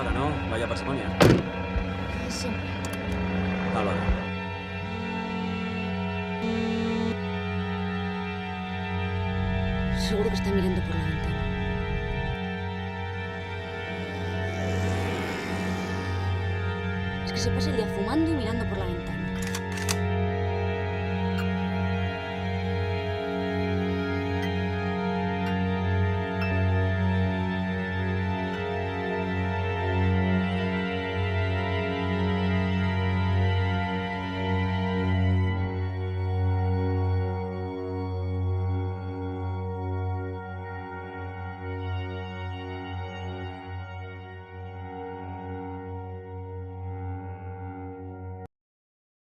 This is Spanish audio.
ahora, ¿no? Vaya parsimonia. Siempre. Álvaro. Seguro que está mirando por la ventana. Es que se pasa el día fumando y mirando por la ventana.